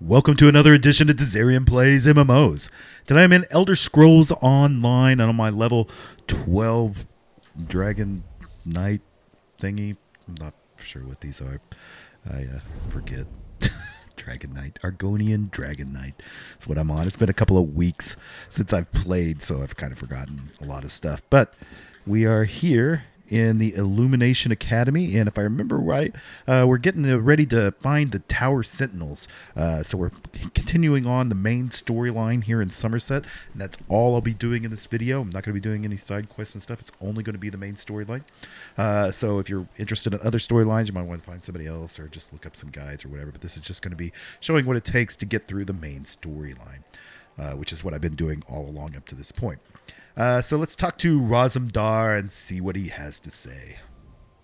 Welcome to another edition of Dizzarian Plays MMOs. Today I'm in Elder Scrolls Online and on my level 12 Dragon Knight thingy. I'm not sure what these are. I forget. Dragon Knight. Argonian Dragon Knight. That's what I'm on. It's been a couple of weeks since I've played, so I've kind of forgotten a lot of stuff. But we are here in the Illumination Academy, and if I remember right, we're getting ready to find the Tower Sentinels. So we're continuing on the main storyline here in Summerset, and that's all I'll be doing in this video. I'm not going to be doing any side quests and stuff. It's only going to be the main storyline. So if you're interested in other storylines, you might want to find somebody else or just look up some guides or whatever. But this is just going to be showing what it takes to get through the main storyline, which is what I've been doing all along up to this point. So let's talk to Razumdar and see what he has to say.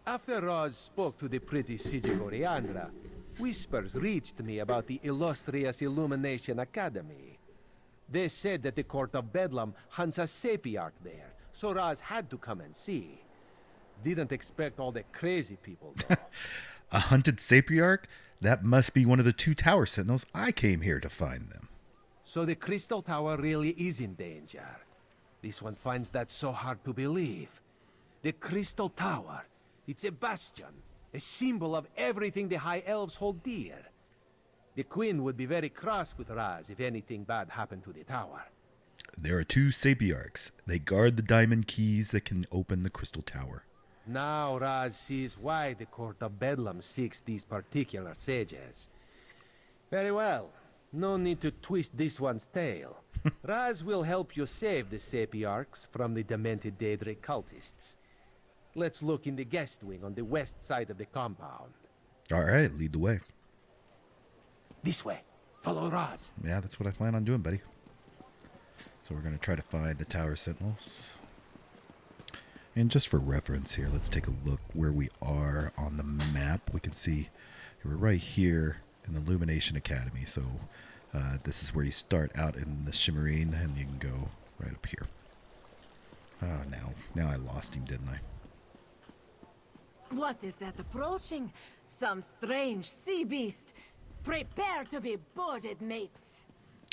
After Raz spoke to the pretty Psijic Order, whispers reached me about the illustrious Illumination Academy. They said that the Court of Bedlam hunts a Sapiarch there, so Raz had to come and see. Didn't expect all the crazy people, though. A hunted Sapiarch? That must be one of the two Tower Sentinels. I came here to find them. So the Crystal Tower really is in danger. This one finds that so hard to believe. The Crystal Tower, it's a bastion, a symbol of everything the High Elves hold dear. The Queen would be very cross with Raz if anything bad happened to the tower. There are two Sapiarchs. They guard the diamond keys that can open the Crystal Tower. Now Raz sees why the Court of Bedlam seeks these particular sages. Very well. No need to twist this one's tail. Raz will help you save the Sapiarchs from the demented Daedric cultists. Let's look in the guest wing on the west side of the compound. All right, lead the way. This way. Follow Raz. Yeah, that's what I plan on doing, buddy. So we're going to try to find the Tower Sentinels. And just for reference here, let's take a look where we are on the map. We can see we're right here in the Illumination Academy. So this is where you start out in the Shimmerine, and you can go right up here. Oh, now I lost him, didn't I? What is that approaching? Some strange sea beast. Prepare to be boarded, mates.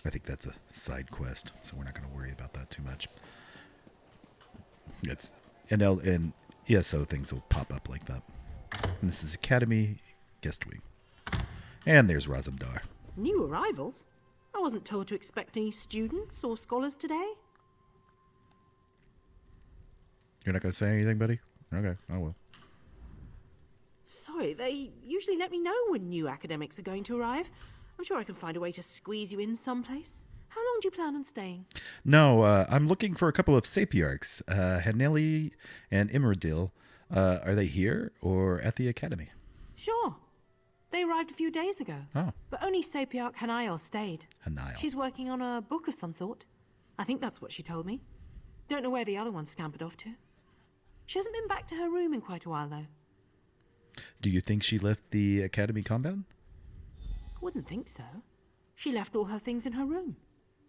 I think that's a side quest, so we're not going to worry about that too much. It's and ESO things will pop up like that. And this is Academy Guest Wing. And there's Razumdar. New arrivals? I wasn't told to expect any students or scholars today. You're not going to say anything, buddy? Okay, I will. Sorry, they usually let me know when new academics are going to arrive. I'm sure I can find a way to squeeze you in someplace. How long do you plan on staying? No, I'm looking for a couple of Sapiarchs. Haneli and Imradil. Are they here or at the Academy? Sure. They arrived a few days ago. Oh. But only Sapiarch Hanael stayed. Hanael. She's working on a book of some sort. I think that's what she told me. Don't know where the other one scampered off to. She hasn't been back to her room in quite a while, though. Do you think she left the Academy compound? Wouldn't think so. She left all her things in her room.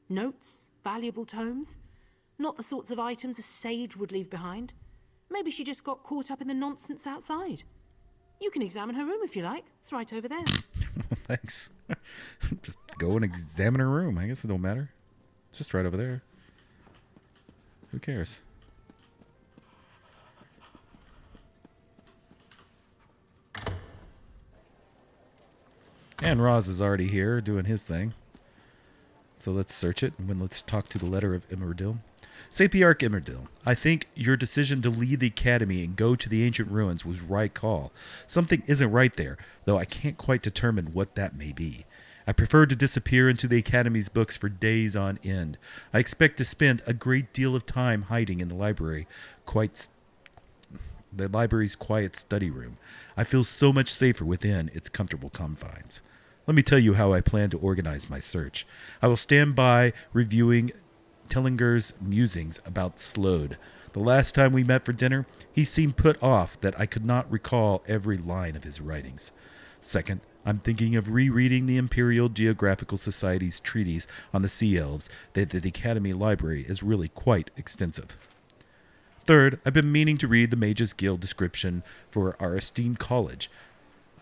Notes, valuable tomes. Not the sorts of items a sage would leave behind. Maybe she just got caught up in the nonsense outside. You can examine her room if you like. It's right over there. Thanks. Just go and examine her room. I guess it don't matter. It's just right over there. Who cares? And Roz is already here doing his thing. So let's search it, and then let's talk to the letter of Imradil. Sapiarch Imradil, I think your decision to leave the Academy and go to the ancient ruins was right call. Something isn't right there, though I can't quite determine what that may be. I prefer to disappear into the Academy's books for days on end. I expect to spend a great deal of time hiding in the library, the library's quiet study room. I feel so much safer within its comfortable confines. Let me tell you how I plan to organize my search. I will stand by reviewing Tillinger's musings about Slode. The last time we met for dinner, he seemed put off that I could not recall every line of his writings. Second, I'm thinking of rereading the Imperial Geographical Society's treatise on the Sea Elves. The Academy Library is really quite extensive. Third, I've been meaning to read the Mages Guild description for our esteemed college.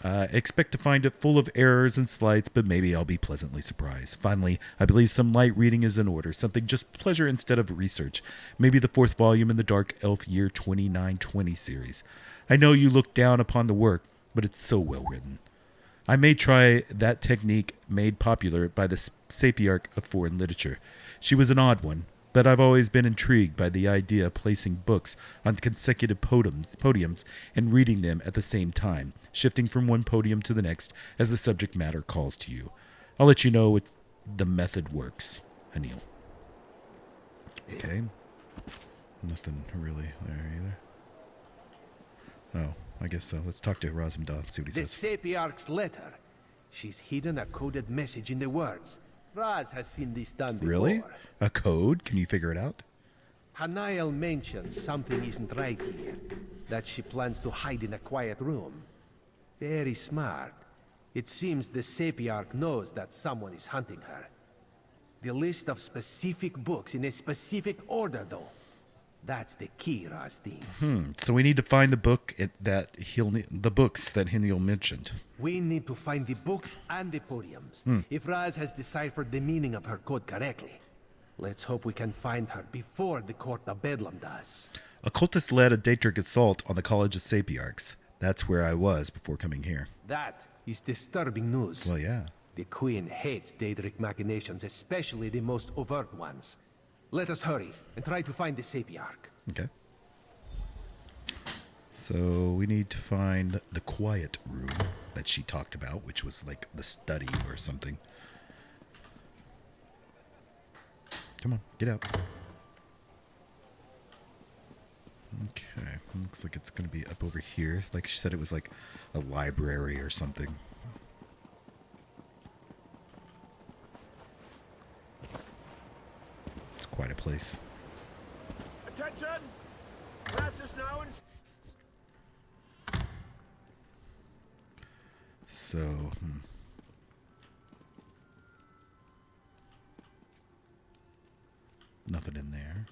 Expect to find it full of errors and slights, but maybe I'll be pleasantly surprised. Finally, I believe some light reading is in order, something just pleasure instead of research. Maybe the 4th volume in the Dark Elf Year 2920 series. I know you look down upon the work, but it's so well written. I may try that technique made popular by the Sapiarch of foreign literature. She was an odd one, but I've always been intrigued by the idea of placing books on consecutive podiums and reading them at the same time, shifting from one podium to the next as the subject matter calls to you. I'll let you know if the method works. Anil. Okay. Nothing really there either. Oh, I guess so. Let's talk to Razumda and see what he The says. Sapiarch's letter. She's hidden a coded message in the words. Raz has seen this done before. Really? A code? Can you figure it out? Hanael mentions something isn't right here. That she plans to hide in a quiet room. Very smart. It seems the Sapiarch knows that someone is hunting her. The list of specific books in a specific order, though. That's the key, Raz thinks. So we need to find the book the books that Hiniel mentioned. We need to find the books and the podiums. If Raz has deciphered the meaning of her code correctly. Let's hope we can find her before the Court of Bedlam does. Occultists led a Daedric assault on the College of Sapiarchs. That's where I was before coming here. That is disturbing news. Well, yeah. The Queen hates Daedric machinations, especially the most overt ones. Let us hurry and try to find the Sapiarch. Okay. So we need to find the quiet room that she talked about, which was like the study or something. Come on, get out. Okay, looks like it's going to be up over here. Like she said, it was like a library or something. It's quite a place. Attention! Class is now in... So, nothing in there.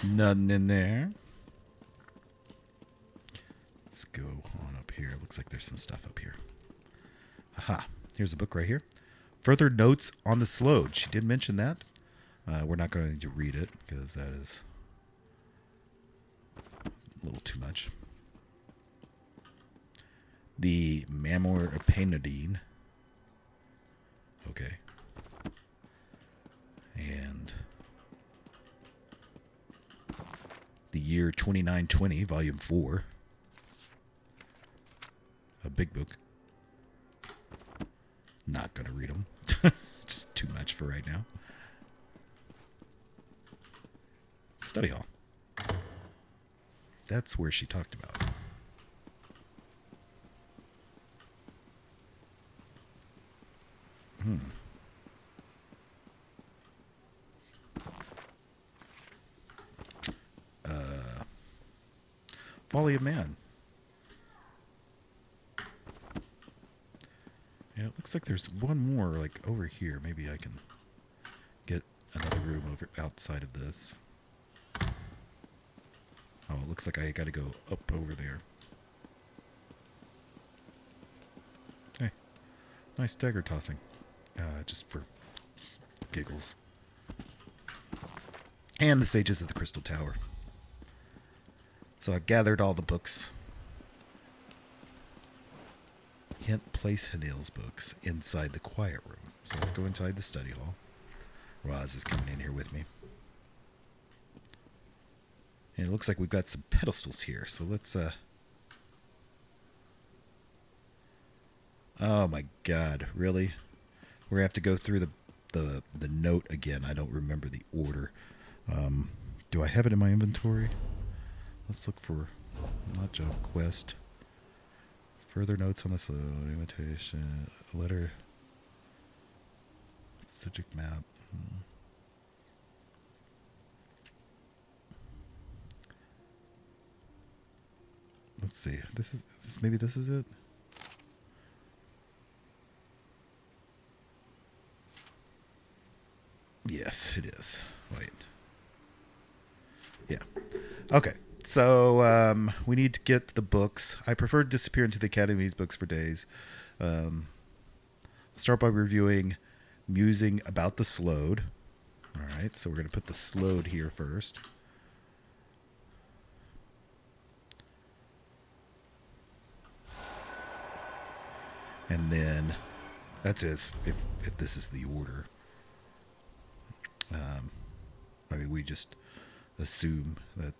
Nothing in there. Let's go on up here. Looks like there's some stuff up here. Aha. Here's a book right here. Further notes on the Slode. She did mention that. We're not going to read it because that is a little too much. The Mamor Epanidine. Okay. And the Year 2920, Volume 4. A big book. Not going to read them. Just too much for right now. Study hall. That's where she talked about it. Folly of Man. Yeah, it looks like there's one more like over here. Maybe I can get another room over outside of this. Oh, it looks like I got to go up over there. Hey, nice dagger tossing. Just for giggles. And the Sages of the Crystal Tower. So I've gathered all the books. Hint, place Haniel's books inside the quiet room. So let's go inside the study hall. Roz is coming in here with me. And it looks like we've got some pedestals here. So let's oh my god, really? We're gonna have to go through the note again. I don't remember the order. Do I have it in my inventory? Let's look for not jump quest. Further notes on this invitation letter. Psijic map. Let's see. Maybe this is it. Yes, it is. Wait. Okay, so we need to get the books. I prefer to disappear into the Academy's books for days. Start by reviewing Musing about the Slowed. All right, so we're going to put the Slowed here first. And then that's it. If this is the order. I mean, we just assume that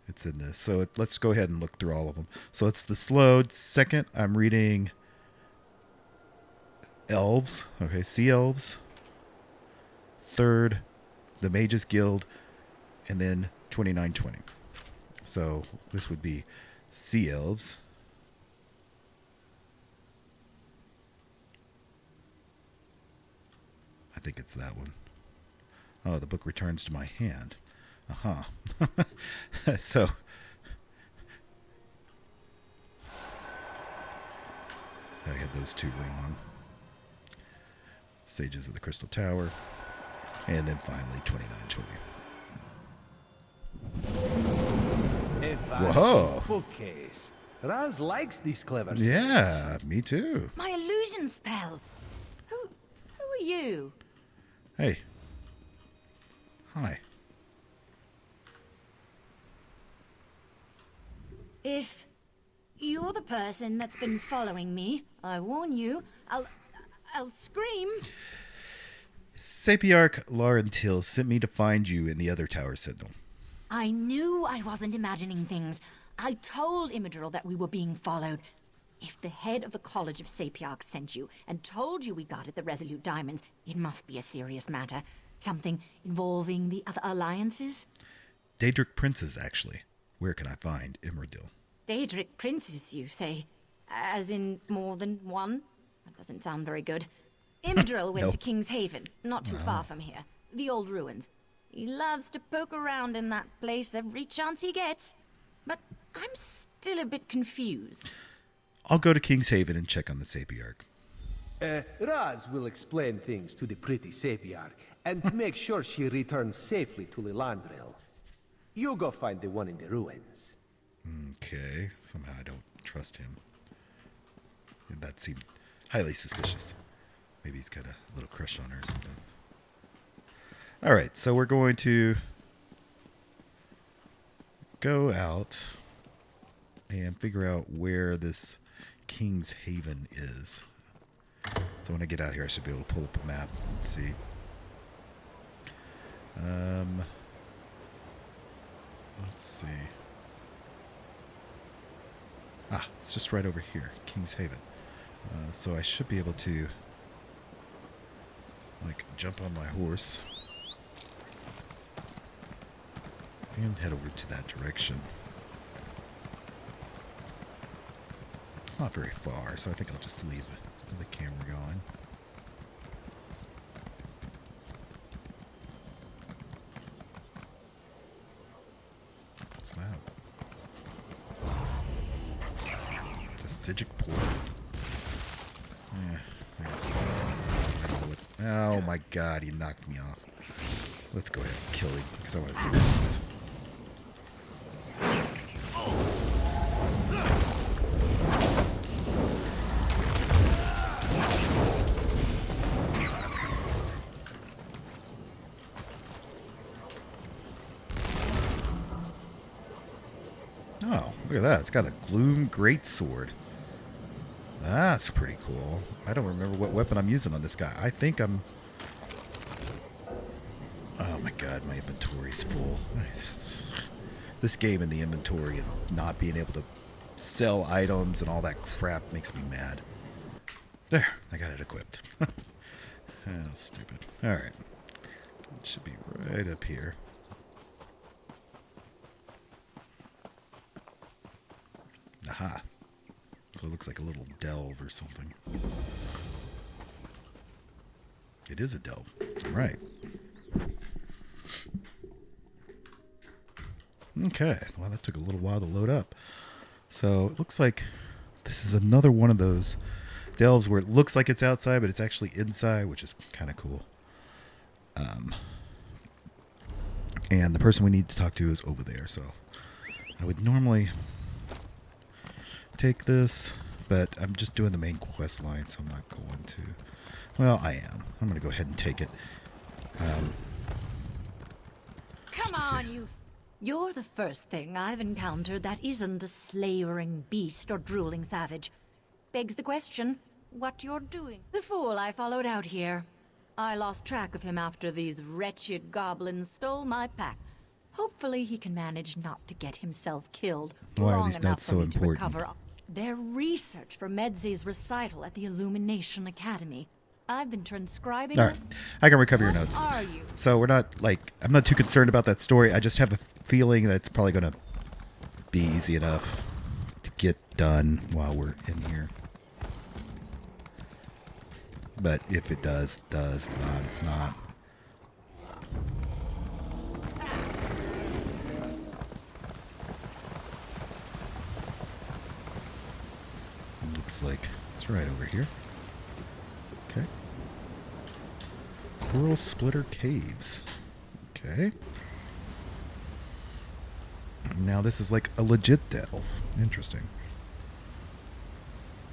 it's in this. So let's go ahead and look through all of them. So it's the Slowed. Second, I'm reading Elves. Okay, Sea Elves. Third, the Mages Guild. And then 2920. So this would be Sea Elves. I think it's that one. Oh, the book returns to my hand. So I had those two wrong. Sages of the Crystal Tower. And then finally 2920. A Whoa. fancy bookcase. Raz likes these clever Yeah, me too. My illusion spell. Who are you? Hey. Hi. If you're the person that's been following me, I warn you, I'll scream. Sapiarch Laurentil sent me to find you in the other Tower Sentinel. I knew I wasn't imagining things. I told Imidril that we were being followed. If the head of the College of Sapiarchs sent you and told you we guarded the Resolute Diamonds, it must be a serious matter. Something involving the other alliances? Daedric princes, actually. Where can I find Imradil? Daedric princes, you say? As in more than one? That doesn't sound very good. Imidril went Nope. to King's Haven, not too far from here. The old ruins. He loves to poke around in that place every chance he gets. But I'm still a bit confused. I'll go to King's Haven and check on the Sapiarch. Raz will explain things to the pretty Sapiarch and make sure she returns safely to Lilandril. You go find the one in the ruins. Okay. Somehow I don't trust him. That seemed highly suspicious. Maybe he's got a little crush on her or something. All right, so we're going to go out and figure out where this King's Haven is. So when I get out here, I should be able to pull up a map and see. Let's see. Ah, it's just right over here, King's Haven. So I should be able to, like, jump on my horse and head over to that direction. It's not very far, so I think I'll just leave the camera going. What's that? The Psijic Order. Yeah, oh my god, he knocked me off. Let's go ahead and kill him because I want to experience this. Oh, look at that. It's got a Gloom Greatsword. That's pretty cool. I don't remember what weapon I'm using on this guy. I think I'm... Oh my god, my inventory's full. This game in the inventory and not being able to sell items and all that crap makes me mad. There, I got it equipped. Oh, stupid. Alright. It should be right up here. Aha. So it looks like a little delve or something. It is a delve. Right. Okay. Well, that took a little while to load up. So it looks like this is another one of those delves where it looks like it's outside, but it's actually inside, which is kind of cool. And the person we need to talk to is over there. So I would normally take this, but I'm just doing the main quest line, so I'm not going to. Well, I am. I'm going to go ahead and take it. Come on, You're the first thing I've encountered that isn't a slavering beast or drooling savage. Begs the question, what you're doing. The fool I followed out here. I lost track of him after these wretched goblins stole my pack. Hopefully he can manage not to get himself killed. Why are long these enough notes for so me to important? recover their research for Medze's recital at the Illumination Academy. I've been transcribing All right, I can recover your What notes. are you? So we're not I'm not too concerned about that story. I just have a feeling that it's probably going to be easy enough to get done while we're in here. But if it does. If not. Looks like it's right over here. Okay. Coral Splitter Caves. Okay. Now this is like a legit delve. Interesting.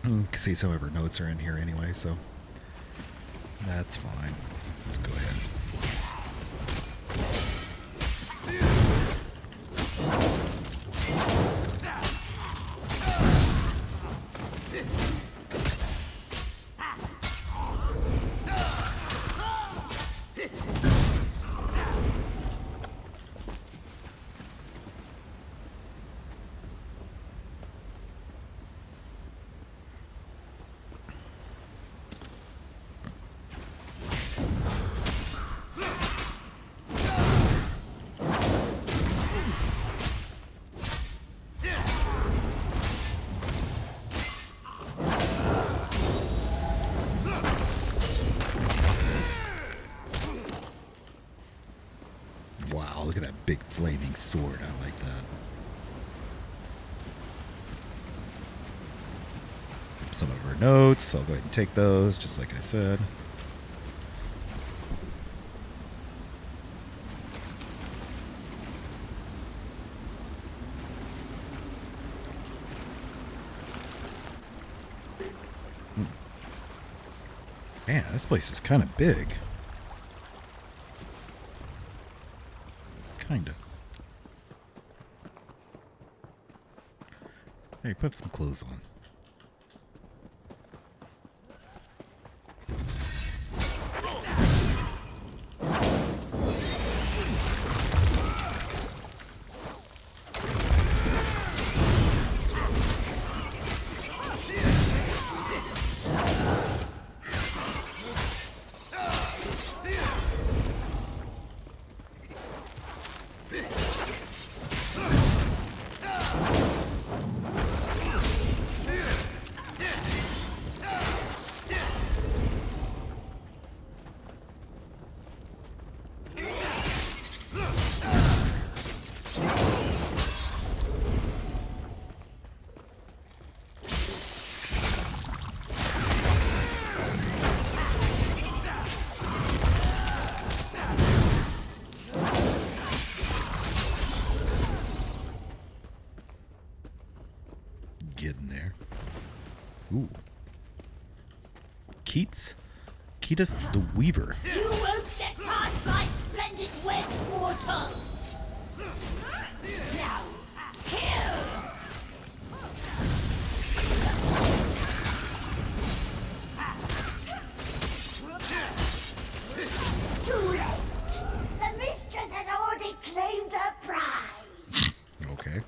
You can see some of her notes are in here anyway, so that's fine. Let's go ahead. Wow, look at that big flaming sword. I like that. Some of her notes. I'll go ahead and take those, just like I said. Man, this place is kind of big. Kinda. Hey, put some clothes on. Getting there. Ooh. Keatus the Weaver. You won't get past my splendid webs, mortal! Now, kill! Too late! The mistress has already claimed her prize! Okay.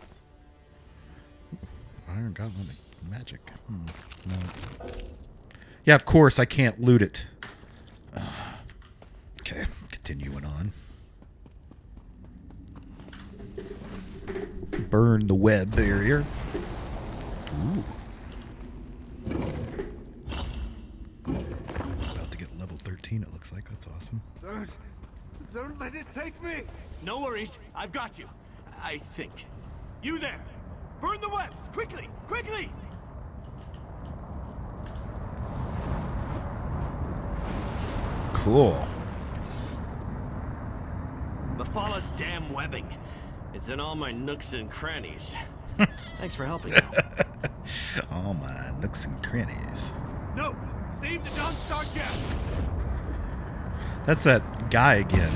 Iron Gauntlet magic. No. Yeah, of course I can't loot it. Okay, continuing on. Burn the web barrier. Ooh. About to get level 13, it looks like. That's awesome. Don't let it take me! No worries, I've got you. I think. You there! Burn the webs! Quickly! Quickly! Cool. The Mephala's damn webbing. It's in all my nooks and crannies. Thanks for helping. All my nooks and crannies. No! Save the Dawnstar gem! That's that guy again.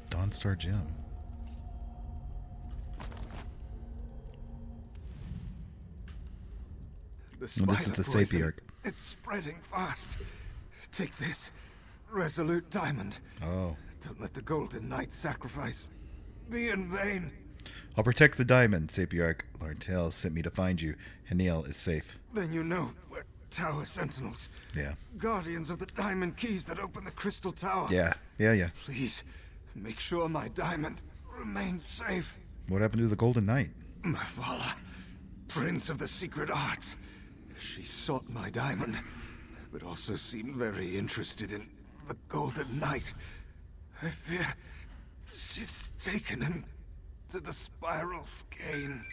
Dawnstar Gem. The Well, this is spider the poison. Sapiarch. It's spreading fast. Take this. Resolute diamond. Oh. Don't let the Golden Knight sacrifice be in vain. I'll protect the diamond, Sapiarch. Larntel sent me to find you. Haniel is safe. Then you know we're Tower Sentinels. Yeah. Guardians of the diamond keys that open the Crystal Tower. Yeah. Please, make sure my diamond remains safe. What happened to the Golden Knight? Mephala, Prince of the Secret Arts. She sought my diamond, but also seemed very interested in the Golden Knight. I fear she's taken him to the Spiral Skein.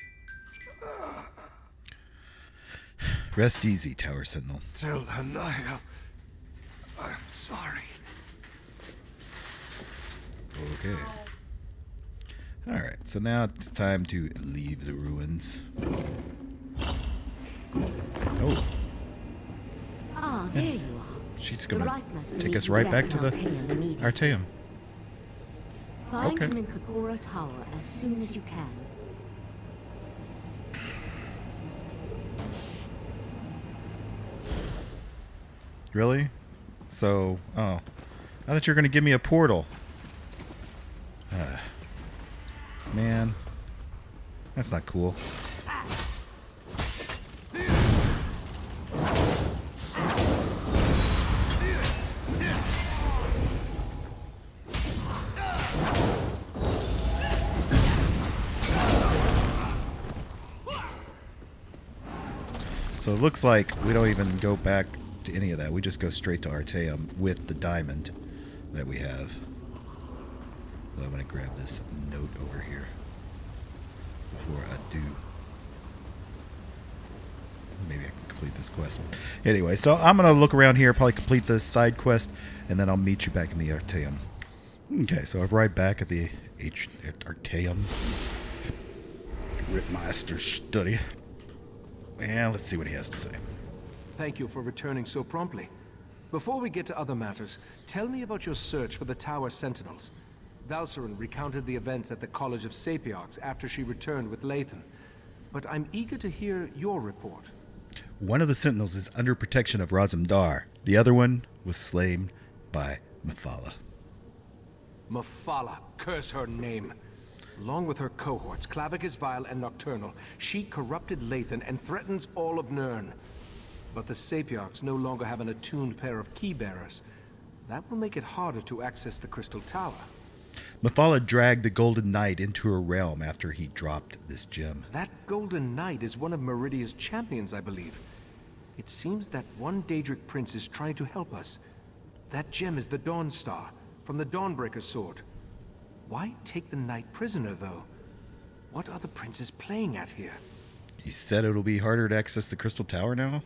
Rest easy, Tower Sentinel. Tell Haniel I'm sorry. Okay. Alright, so now it's time to leave the ruins. Oh, Ah, there you are. she's The gonna right must take lead us you right back back to to the Artaeum immediately. Artaeum. Find Okay. him in Kapora Tower as soon as you can. Really? So, oh. I thought you were going to give me a portal. Man. That's not cool. So it looks like we don't even go back to any of that. We just go straight to Artaeum with the diamond that we have. So I'm going to grab this note over here before I do. Maybe I can complete this quest. Anyway, so I'm going to look around here, probably complete this side quest, and then I'll meet you back in the Artaeum. Okay, so I'm right back at the Artaeum Ripmaster study. And let's see what he has to say. Thank you for returning so promptly. Before we get to other matters, tell me about your search for the Tower Sentinels. Valcerin recounted the events at the College of Sapiarchs after she returned with Lathan. But I'm eager to hear your report. One of the Sentinels is under protection of Razumdar. The other one was slain by Mephala. Mephala, curse her name. Along with her cohorts, Clavicus Vile and Nocturnal, she corrupted Lathan and threatens all of Nirn. But the Sapiarchs no longer have an attuned pair of key-bearers. That will make it harder to access the Crystal Tower. Mephala dragged the Golden Knight into her realm after he dropped this gem. That Golden Knight is one of Meridia's champions, I believe. It seems that one Daedric prince is trying to help us. That gem is the Dawn Star, from the Dawnbreaker's sword. Why take the knight prisoner, though? What are the princes playing at here? You said it'll be harder to access the Crystal Tower now?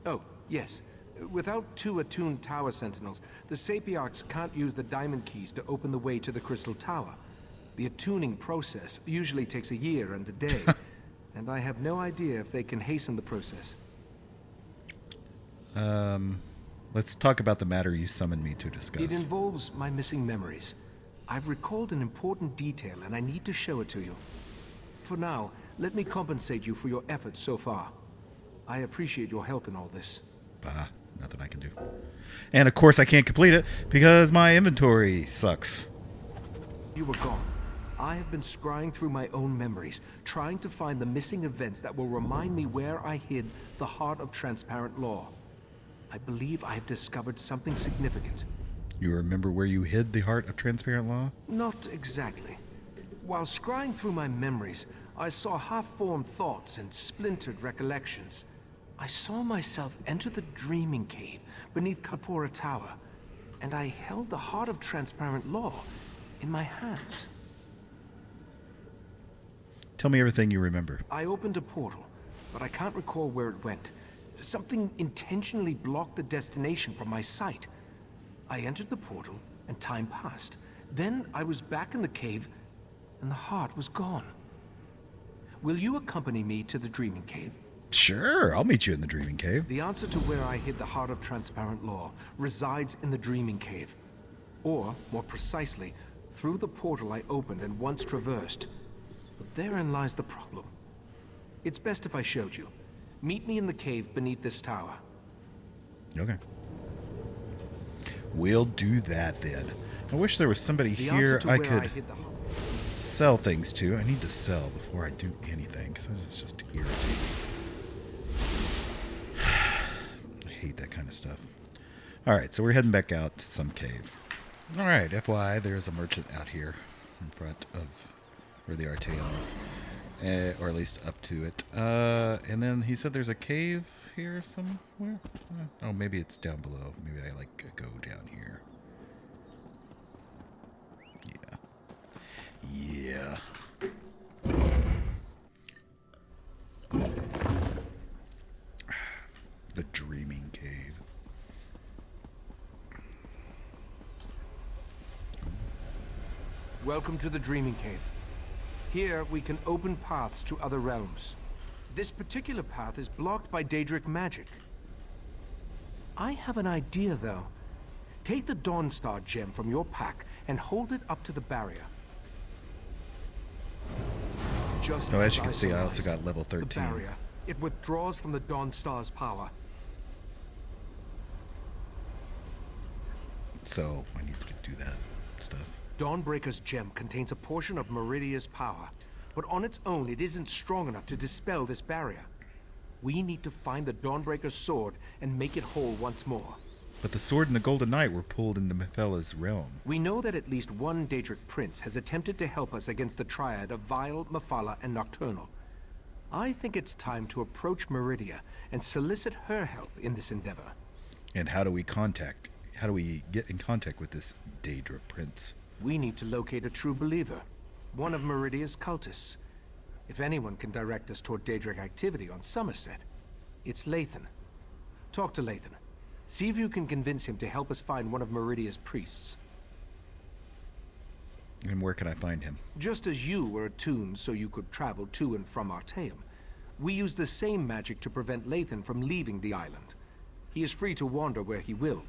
Oh, yes. Without 2 attuned Tower Sentinels, the Sapiarchs can't use the diamond keys to open the way to the Crystal Tower. The attuning process usually takes a year and a day, and I have no idea if they can hasten the process. Let's talk about the matter you summoned me to discuss. It involves my missing memories. I've recalled an important detail, and I need to show it to you. For now, let me compensate you for your efforts so far. I appreciate your help in all this. Bah, nothing I can do. And of course I can't complete it because my inventory sucks. You were gone. I have been scrying through my own memories, trying to find the missing events that will remind me where I hid the heart of transparent law. I believe I have discovered something significant. You remember where you hid the heart of transparent law? Not exactly. While scrying through my memories, I saw half-formed thoughts and splintered recollections. I saw myself enter the dreaming cave beneath Kapora Tower, and I held the heart of transparent law in my hands. Tell me everything you remember. I opened a portal, but I can't recall where it went. Something intentionally blocked the destination from my sight. I entered the portal, and time passed. Then I was back in the cave, and the heart was gone. Will you accompany me to the Dreaming Cave? Sure, I'll meet you in the Dreaming Cave. The answer to where I hid the heart of transparent law resides in the Dreaming Cave. Or, more precisely, through the portal I opened and once traversed. But therein lies the problem. It's best if I showed you. Meet me in the cave beneath this tower. Okay. We'll do that then. I wish there was somebody The here answer to I where could hid the heart. sell things to. I need to sell before I do anything, because this is just irritating. I hate that kind of stuff. Alright, so we're heading back out to some cave. Alright, FYI, there's a merchant out here in front of where the Artaeum is. Or at least up to it. And then he said there's a cave here somewhere? Oh, maybe it's down below. Maybe I, like, go down here. Yeah. The Dreaming Cave. Welcome to the Dreaming Cave. Here, we can open paths to other realms. This particular path is blocked by Daedric magic. I have an idea, though. Take the Dawnstar gem from your pack and hold it up to the barrier. Just Oh, as you can I see, I also surmised, got level 13. The barrier. It withdraws from the Dawnstar's power. So, I need to do that stuff. Dawnbreaker's gem contains a portion of Meridia's power, but on its own it isn't strong enough to dispel this barrier. We need to find the Dawnbreaker's sword and make it whole once more. But the sword and the Golden Knight were pulled into Mephila's realm. We know that at least one Daedric prince has attempted to help us against the triad of Vile, Mephala, and Nocturnal. I think it's time to approach Meridia and solicit her help in this endeavor. And how do we get in contact with this Daedra prince? We need to locate a true believer, one of Meridia's cultists. If anyone can direct us toward Daedric activity on Summerset, it's Lathan. Talk to Lathan. See if you can convince him to help us find one of Meridia's priests. And where can I find him? Just as you were attuned so you could travel to and from Artaeum, we use the same magic to prevent Lathan from leaving the island. He is free to wander where he will,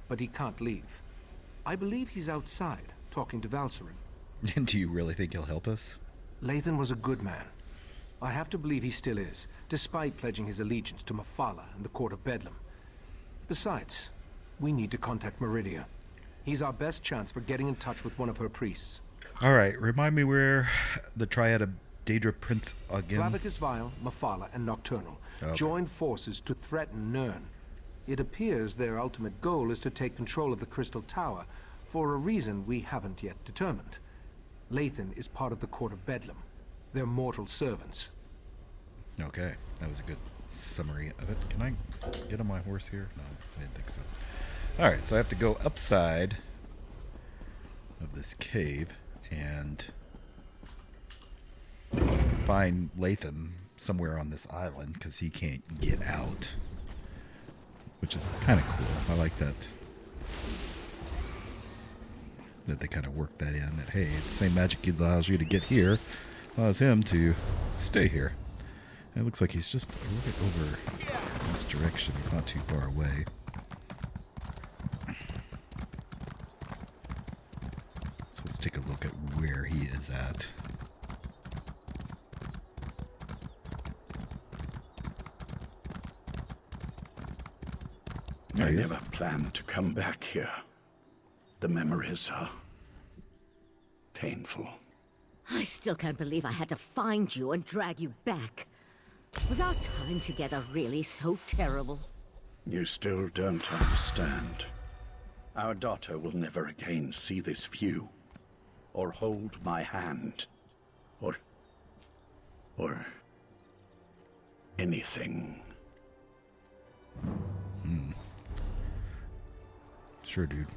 but he can't leave. I believe he's outside, talking to Valcerin. And do you really think he'll help us? Lathan was a good man. I have to believe he still is, despite pledging his allegiance to Mephala and the Court of Bedlam. Besides, we need to contact Meridia. He's our best chance for getting in touch with one of her priests. Alright, remind me where the triad of Daedra Prince again? Clavicus Vile, Mephala, and Nocturnal joined forces to threaten Nirn. It appears their ultimate goal is to take control of the Crystal Tower, for a reason we haven't yet determined. Lathan is part of the Court of Bedlam. They're mortal servants. Okay, that was a good summary of it. Can I get on my horse here? No, I didn't think so. Alright, so I have to go upside of this cave and find Lathan somewhere on this island, because he can't get out. Which is kind of cool. I like that. That they kind of work that in. That, hey, the same magic allows you to get here allows him to stay here. And it looks like he's just a little bit over in this direction. He's not too far away. So let's take a look at where he is at. I never planned to come back here. The memories are painful. I still can't believe I had to find you and drag you back. Was our time together really so terrible? You still don't understand. Our daughter will never again see this view, or hold my hand, or anything. Sure, dude.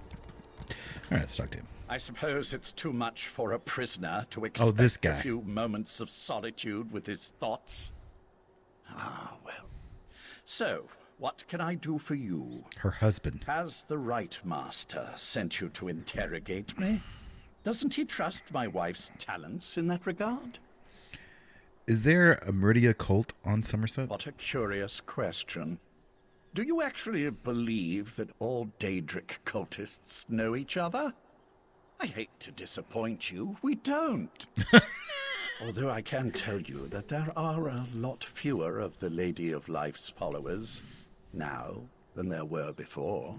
All right, let's talk to him. I suppose it's too much for a prisoner to expect this guy. a few moments of solitude with his thoughts. Ah, well. So, what can I do for you? Her husband. Has the right master sent you to interrogate me? Doesn't he trust my wife's talents in that regard? Is there a Meridia cult on Summerset? What a curious question. Do you actually believe that all Daedric cultists know each other? I hate to disappoint you, we don't. Although I can tell you that there are a lot fewer of the Lady of Life's followers now than there were before.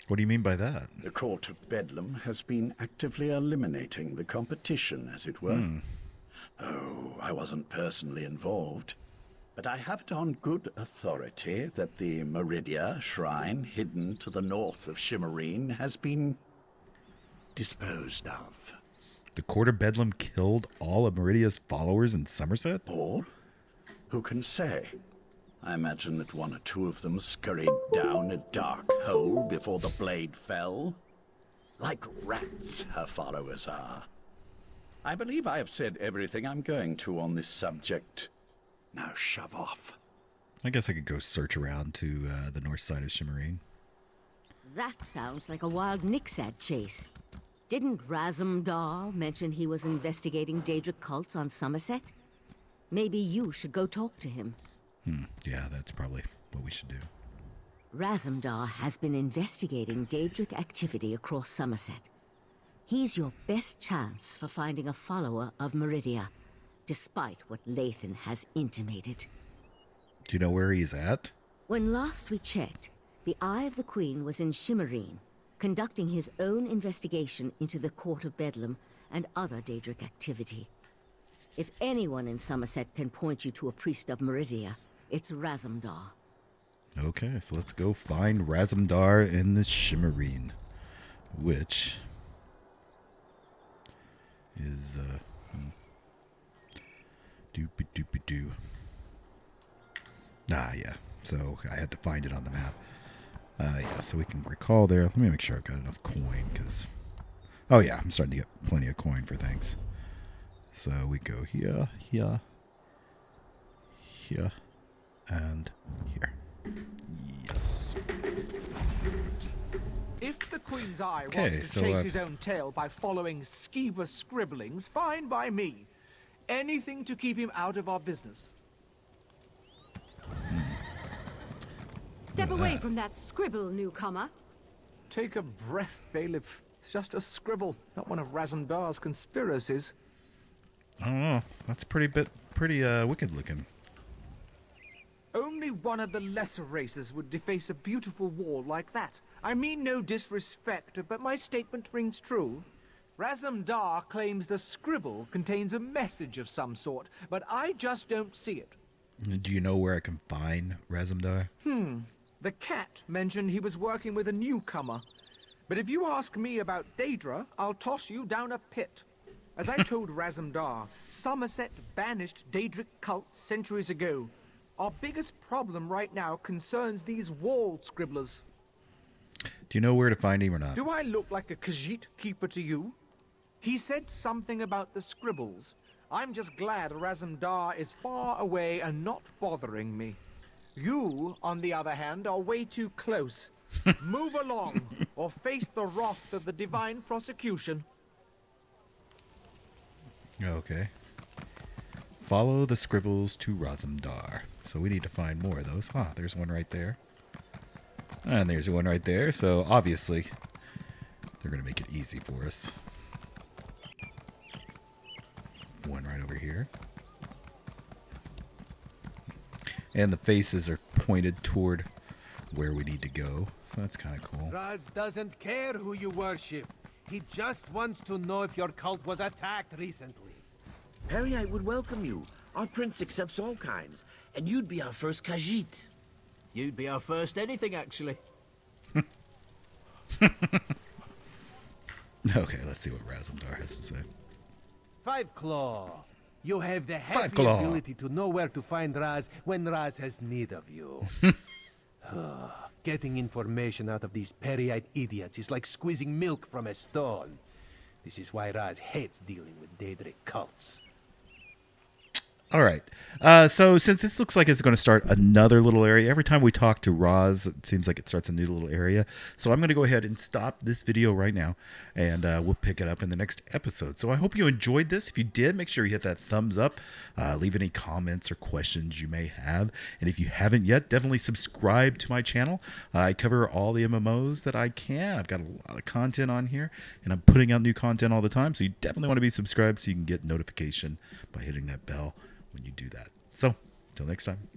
What do you mean by that? The Court of Bedlam has been actively eliminating the competition, as it were. Oh, I wasn't personally involved, but I have it on good authority that the Meridia shrine hidden to the north of Shimmerine has been disposed of. The Court of Bedlam killed all of Meridia's followers in Summerset? Or, who can say? I imagine that one or two of them scurried down a dark hole before the blade fell. Like rats, her followers are. I believe I have said everything I'm going to on this subject. Now shove off. I guess I could go search around to the north side of Shimmerine. That sounds like a wild Nixad chase. Didn't Razumdar mention he was investigating Daedric cults on Summerset? Maybe you should go talk to him. Yeah, that's probably what we should do. Razumdar has been investigating Daedric activity across Summerset. He's your best chance for finding a follower of Meridia, despite what Lathan has intimated. Do you know where he's at? When last we checked, the Eye of the Queen was in Shimmerine, conducting his own investigation into the Court of Bedlam and other Daedric activity. If anyone in Summerset can point you to a priest of Meridia, it's Razumdar. Okay, so let's go find Razumdar in the Shimmerine, which is doopy-doopy-doo. Ah, yeah. So I had to find it on the map. Yeah, so we can recall there. Let me make sure I've got enough coin, because... Oh, yeah, I'm starting to get plenty of coin for things. So we go here, here, here, and here. Yes. If the Queen's Eye Okay, wants to so, chase his own tail by following skeever scribblings, fine by me. Anything to keep him out of our business. Step away from that scribble, newcomer. Take a breath, bailiff. It's just a scribble, not one of Razumdar's conspiracies. I don't know. That's pretty wicked looking. Only one of the lesser races would deface a beautiful wall like that. I mean no disrespect, but my statement rings true. Razumdar claims the scribble contains a message of some sort, but I just don't see it. Do you know where I can find Razumdar? The cat mentioned he was working with a newcomer. But if you ask me about Daedra, I'll toss you down a pit. As I told Razumdar, Summerset banished Daedric cults centuries ago. Our biggest problem right now concerns these wall scribblers. Do you know where to find him or not? Do I look like a Khajiit keeper to you? He said something about the scribbles. I'm just glad Razumdar is far away and not bothering me. You, on the other hand, are way too close. Move along, or face the wrath of the divine prosecution. Okay. Follow the scribbles to Razumdar. So we need to find more of those. Ah, there's one right there. And there's one right there. So obviously, they're going to make it easy for us. One right over here. And the faces are pointed toward where we need to go. So that's kind of cool. Raz doesn't care who you worship. He just wants to know if your cult was attacked recently. Reunite would welcome you. Our prince accepts all kinds, and you'd be our first Khajiit. You'd be our first anything, actually. Okay, let's see what Razumdar has to say. Five Claw. You have the Five heavy Claw. ability to know where to find Raz when Raz has need of you. Getting information out of these Periite idiots is like squeezing milk from a stone. This is why Raz hates dealing with Daedric cults. All right. So since this looks like it's going to start another little area, every time we talk to Roz, it seems like it starts a new little area. So I'm going to go ahead and stop this video right now, and we'll pick it up in the next episode. So I hope you enjoyed this. If you did, make sure you hit that thumbs up. Leave any comments or questions you may have. And if you haven't yet, definitely subscribe to my channel. I cover all the MMOs that I can. I've got a lot of content on here, and I'm putting out new content all the time. So you definitely want to be subscribed so you can get notification by hitting that bell when you do that. So, until next time.